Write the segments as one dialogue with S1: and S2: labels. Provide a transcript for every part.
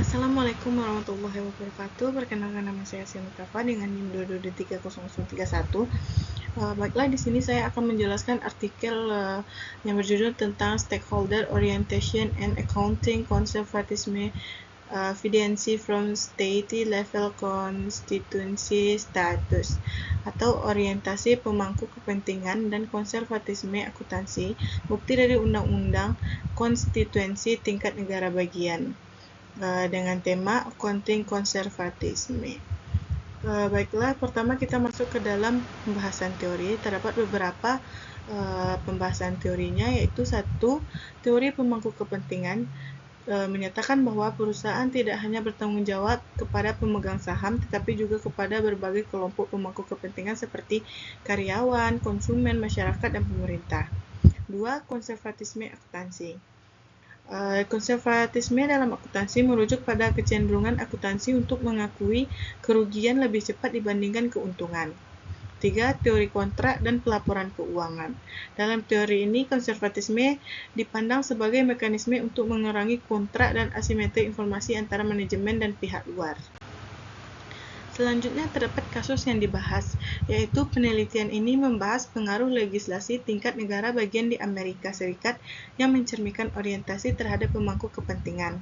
S1: Assalamualaikum warahmatullahi wabarakatuh. Perkenalkan, nama saya Sinutafa dengan NIM 2230031. Baiklah, di sini saya akan menjelaskan artikel yang berjudul tentang Stakeholder Orientation and Accounting Conservatism, Evidence from State Level Constituency Status, atau orientasi pemangku kepentingan dan konservatisme akuntansi, bukti dari undang-undang konstituensi tingkat negara bagian, dengan tema accounting konservatisme. Baiklah, pertama kita masuk ke dalam pembahasan teori. Terdapat beberapa pembahasan teorinya, yaitu satu, teori pemangku kepentingan menyatakan bahwa perusahaan tidak hanya bertanggung jawab kepada pemegang saham, tetapi juga kepada berbagai kelompok pemangku kepentingan seperti karyawan, konsumen, masyarakat, dan pemerintah. Dua, konservatisme akuntansi. Konservatisme dalam akuntansi merujuk pada kecenderungan akuntansi untuk mengakui kerugian lebih cepat dibandingkan keuntungan. 3. Teori kontrak dan pelaporan keuangan. Dalam teori ini, konservatisme dipandang sebagai mekanisme untuk mengurangi kontrak dan asimetri informasi antara manajemen dan pihak luar. Selanjutnya terdapat kasus yang dibahas, yaitu penelitian ini membahas pengaruh legislasi tingkat negara bagian di Amerika Serikat yang mencerminkan orientasi terhadap pemangku kepentingan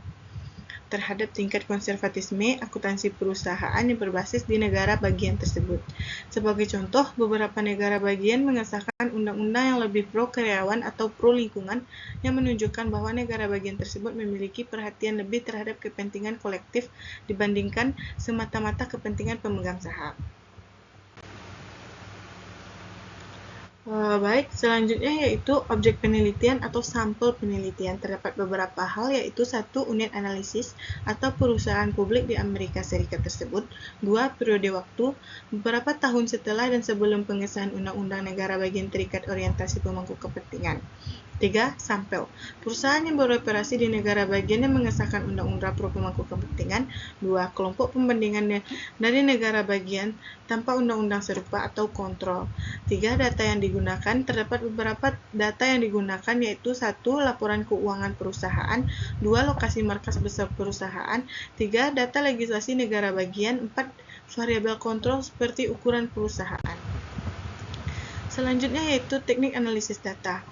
S1: terhadap tingkat konservatisme akuntansi perusahaan yang berbasis di negara bagian tersebut. Sebagai contoh, beberapa negara bagian mengesahkan undang-undang yang lebih pro karyawan atau pro lingkungan yang menunjukkan bahwa negara bagian tersebut memiliki perhatian lebih terhadap kepentingan kolektif dibandingkan semata-mata kepentingan pemegang saham. Baik, selanjutnya yaitu objek penelitian atau sampel penelitian. Terdapat beberapa hal, yaitu satu, unit analisis atau perusahaan publik di Amerika Serikat tersebut. Dua, periode waktu, beberapa tahun setelah dan sebelum pengesahan Undang-Undang Negara Bagian Terikat Orientasi Pemangku Kepentingan. 3. Sampel, perusahaan yang beroperasi di negara bagian yang mengesahkan Undang-Undang Pro Pemangku Kepentingan. 2. Kelompok pembandingan dari negara bagian tanpa undang-undang serupa atau kontrol. 3. Data yang digunakan. Terdapat beberapa data yang digunakan, yaitu 1. Laporan keuangan perusahaan. 2. Lokasi markas besar perusahaan. 3. Data legislasi negara bagian. 4. Variabel kontrol seperti ukuran perusahaan. Selanjutnya yaitu teknik analisis data.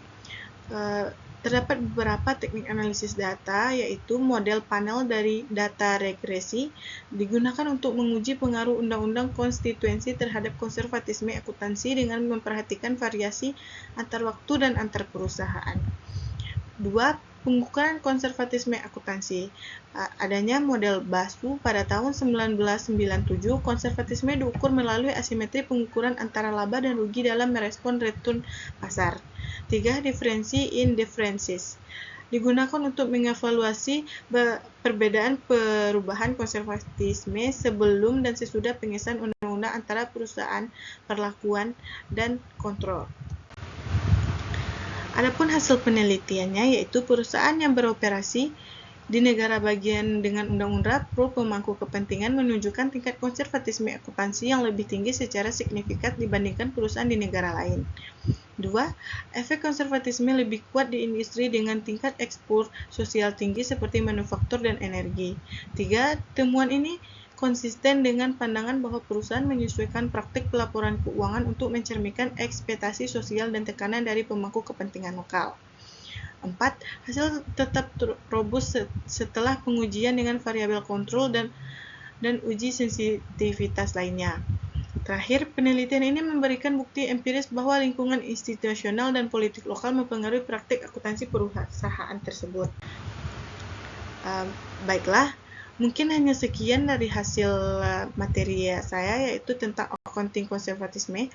S1: Terdapat beberapa teknik analisis data, yaitu model panel dari data regresi digunakan untuk menguji pengaruh undang-undang konstituensi terhadap konservatisme akuntansi dengan memperhatikan variasi antar waktu dan antar perusahaan. 2. Pengukuran konservatisme akuntansi. Adanya model BASU pada tahun 1997, konservatisme diukur melalui asimetri pengukuran antara laba dan rugi dalam merespon return pasar. 3. Difference in differences. Digunakan untuk mengevaluasi perbedaan perubahan konservatisme sebelum dan sesudah pengesahan undang-undang antara perusahaan, perlakuan, dan kontrol. Adapun hasil penelitiannya, yaitu perusahaan yang beroperasi di negara bagian dengan undang-undang pro pemangku kepentingan menunjukkan tingkat konservatisme akuntansi yang lebih tinggi secara signifikan dibandingkan perusahaan di negara lain. 2. Efek konservatisme lebih kuat di industri dengan tingkat ekspor sosial tinggi seperti manufaktur dan energi. 3. Temuan ini konsisten dengan pandangan bahwa perusahaan menyesuaikan praktik pelaporan keuangan untuk mencerminkan ekspektasi sosial dan tekanan dari pemangku kepentingan lokal. 4. Hasil tetap robust setelah pengujian dengan variabel kontrol dan uji sensitivitas lainnya. Terakhir, penelitian ini memberikan bukti empiris bahwa lingkungan institusional dan politik lokal mempengaruhi praktik akuntansi perusahaan tersebut. Baiklah, mungkin hanya sekian dari hasil materi saya, yaitu tentang accounting konservatisme.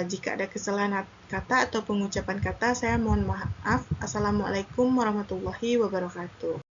S1: Jika ada kesalahan kata atau pengucapan kata, saya mohon maaf. Assalamualaikum warahmatullahi wabarakatuh.